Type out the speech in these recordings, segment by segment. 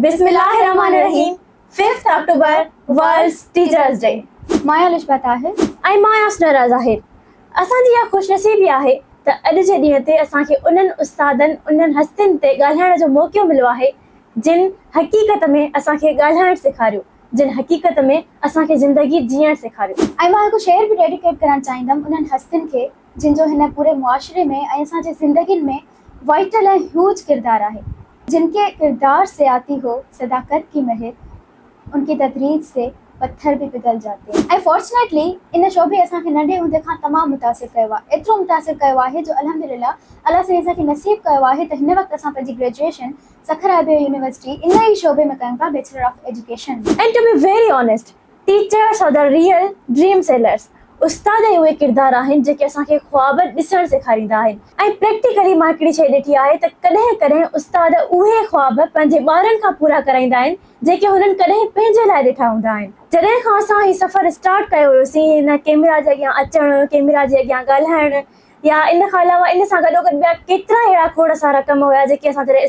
बिस्मिल्लाहिर्रहमानिर्रहीम 5th October world teachers day. माया लिशबा ताहिर ऐं मां यासनरा ज़ाहिर। असांजी इहा ख़ुशनसीबी आहे त अॼु जे ॾींहं ते असांखे उन्हनि उस्तादनि उन्हनि हस्तियुनि ते ॻाल्हाइण जो मौक़ो मिलियो आहे जिन हक़ीक़त में असांखे ॻाल्हाइण सेखारियो, जिन हक़ीक़त में असांखे ज़िंदगी जीअण सेखारियो। ऐं मां हिकु शेर बि डेडिकेट करणु चाहींदमि उन्हनि हस्तियुनि खे जिन जो हिन पूरे मुआशरे में ऐं असांजी ज़िंदगियुनि में वाइटल ऐं ह्यूज किरदारु आहे। जिनके किरदार से आती हो सदाकत की महक, उनकी तदरीज से पत्थर भी पिघल जाते हैं। ऐं फॉर्चुनेटली इन शो बि असांखे नंढे हूंदे खां तमामु मुतासिर कयो आहे, एतिरो मुतासिर कयो आहे जो अल्हम्दुलिल्लाह अल्लाह साईं असांखे नसीब कयो आहे त हिन वक़्तु असां पंहिंजी ग्रेजुएशन सखर अरबिया यूनिवर्सिटी इन ई शोबे में कयूं था, bachelor of education. And to be very honest, teachers are the real dream sellers. उस्ताद ई उहे किरदार आहिनि जेके असांखे ख्वाब ॾिसणु सेखारींदा आहिनि। ऐं प्रैक्टिकली मां हिकिड़ी शइ ॾिठी आहे त कॾहिं कॾहिं उस्ताद उहे ख्वाब पंहिंजे ॿारनि खां पूरा कराईंदा आहिनि जेके हुननि कॾहिं पंहिंजे लाइ ॾिठा हूंदा आहिनि। जॾहिं खां असां हीउ सफ़र स्टार्ट कयो हुयोसीं, हिन कैमरा जे अॻियां अचणु, कैमरा जे अॻियां ॻाल्हाइणु, या इन खां अलावा इन सां गॾोगॾु ॿिया केतिरा अहिड़ा खोड़ सारा कम हुया जेके असां जॾहिं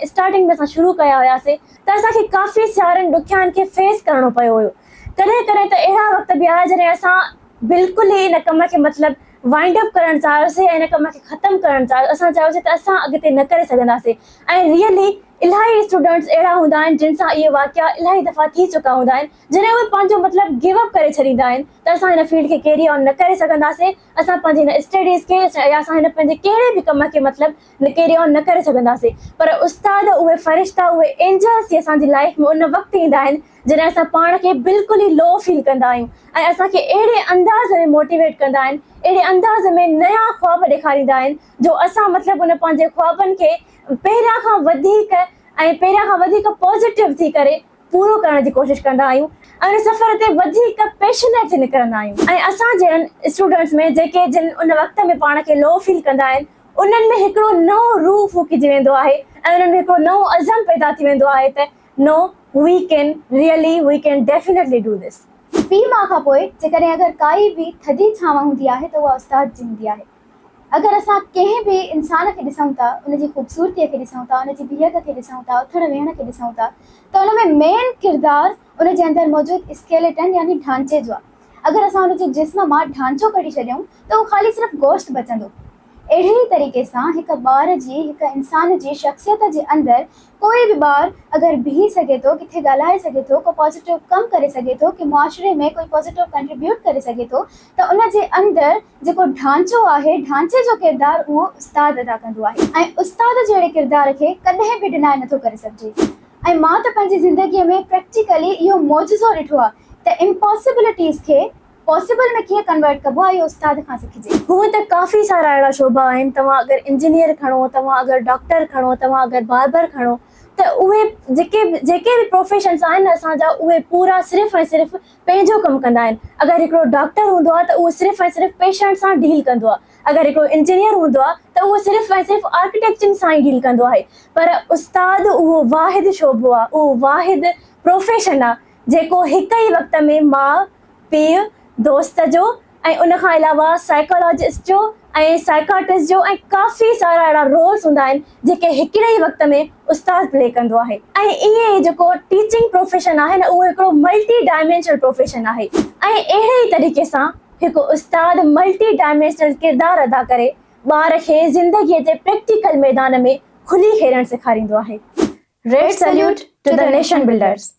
स्टार्टिंग में असां शुरू कया हुयासीं त असांखे काफ़ी सारनि ॾुखियाइनि खे फेस करिणो पियो हुयो। कॾहिं कॾहिं त अहिड़ा वक़्त बि आया जॾहिं असां बिल्कुलु ई इन कम खे मतिलबु वाइंड अप करणु चाहियोसीं ऐं इन कम खे ख़तमु करणु चाहियो। असां चयोसीं त असां अॻिते न करे सघंदासीं। ऐं रियली इलाही स्टूडेंट्स अहिड़ा हूंदा आहिनि जिन सां इहे वाक़िया इलाही दफ़ा थी चुका हूंदा आहिनि, जॾहिं उहे पंहिंजो मतिलबु गिव अप करे छॾींदा आहिनि त असां हिन फील्ड खे कैरी ऑन न करे सघंदासीं, असां पंहिंजी हिन स्टडीज़ खे या असां हिन पंहिंजे कहिड़े बि कम खे मतिलबु कैरी ऑन न करे सघंदासीं। पर उस्ताद उहे फ़रिश्ता, उहे एंजल्स असांजी लाइफ में उन वक़्तु ईंदा आहिनि जॾहिं असां पाण खे बिल्कुलु ई लो फील कंदा आहियूं ऐं असांखे अहिड़े अंदाज़ में मोटिवेट कंदा आहिनि, अहिड़े अंदाज़ में नया ख्वाब ॾेखारींदा आहिनि जो असां मतिलबु उन पंहिंजे ख्वाबनि खे पहिरियां खां वधीक पॉज़िटिव थी करे पूरो करण जी कोशिशि कंदा आहियूं ऐं उन सफ़र ते वधीक पैशनेट थी निकिरंदा आहियूं। ऐं असां जहिड़नि स्टूडेंट्स में जेके जिन उन वक़्त में पाण खे लो फील कंदा आहिनि, उन्हनि में हिकिड़ो नओं रूह फूकिजी वेंदो आहे ऐं उन्हनि में हिकिड़ो नओं अज़म पैदा थी वेंदो आहे त no, we can definitely do this. ॿी मां खां पोइ जेकॾहिं अगरि काई बि थधी छांव हूंदी आहे त उहा उस्ताद जी हूंदी आहे। अगरि असां कंहिं बि इंसान खे ॾिसूं था, उनजी ख़ूबसूरतीअ खे ॾिसूं था, उनजी बीहक खे ॾिसूं था, उथण वेहण खे ॾिसूं था, त उन में मेन किरदारु उनजे अंदरि मौजूदु स्केलेटन यानी ढांचे जो आहे। अगरि असां उनजे जिस्म मां ढांचो कढी छॾियूं त उहो ख़ाली सिर्फ़ु गोश्त बचंदो। अहिड़े ई तरीक़े सां हिकु ॿार जी, हिकु इंसान जी शख़्सियत जे अंदरि कोई बि ॿारु अगरि बीही सघे थो, किथे ॻाल्हाए सघे थो, को पॉज़िटिव कमु करे सघे थो, कि मुआशरे में कोई पॉज़िटिव कंट्रीब्यूट करे सघे थो, त उनजे अंदरि जेको ढांचो आहे, ढांचे जो किरदारु उहो उस्ताद अदा कंदो आहे। ऐं उस्ताद जहिड़े किरदार खे कॾहिं बि डिनाए नथो करे सघिजे। ऐं मां त पंहिंजी ज़िंदगीअ में प्रैक्टिकली इहो मौजज़ो ॾिठो आहे त इम्पॉसिबिलिटीज़ खे पॉसिबल में कीअं कन्वर्ट कबो आहे, इहो उस्ताद खां सिखिजे। हूअं त काफ़ी सारा अहिड़ा शोभा आहिनि। तव्हां अगरि इंजीनियर खणो, तव्हां अगरि डॉक्टर खणो, तव्हां अगरि बार्बर खणो, त उहे जेके बि प्रोफेशन्स आहिनि असांजा, उहे पूरा सिर्फ़ु ऐं सिर्फ़ु पंहिंजो कमु कंदा आहिनि। अगरि हिकिड़ो डॉक्टर हूंदो आहे त उहो सिर्फ़ु ऐं सिर्फ़ु पेशेंट सां डील कंदो आहे। अगरि हिकिड़ो इंजीनियर हूंदो आहे त उहो सिर्फ़ु ऐं सिर्फ़ु आर्किटेक्चर सां ई डील कंदो आहे। पर उस्ताद उहो वाहिद शोबो आहे, उहो वाहिद प्रोफेशन आहे जेको हिक ई वक़्त में माउ, पीउ, दोस्त जो ऐं उन खां अलावा साइकोलॉजिस्ट जो ऐं साइकाट्रिस्ट जो ऐं काफ़ी सारा अहिड़ा रोल्स हूंदा आहिनि जेके हिकिड़े ई वक़्त में उस्ताद प्ले कंदो आहे। ऐं इहे जेको टीचिंग प्रोफेशन आहे न, उहो हिकिड़ो मल्टी डायमेंशनल प्रोफेशन आहे। ऐं अहिड़े ई तरीक़े सां हिकु उस्ताद मल्टी डायमेंशनल किरदारु अदा करे ॿार खे ज़िंदगीअ जे प्रैक्टिकल मैदान में खुली खेॾणु सेखारींदो आहे। Red salute to the nation builders.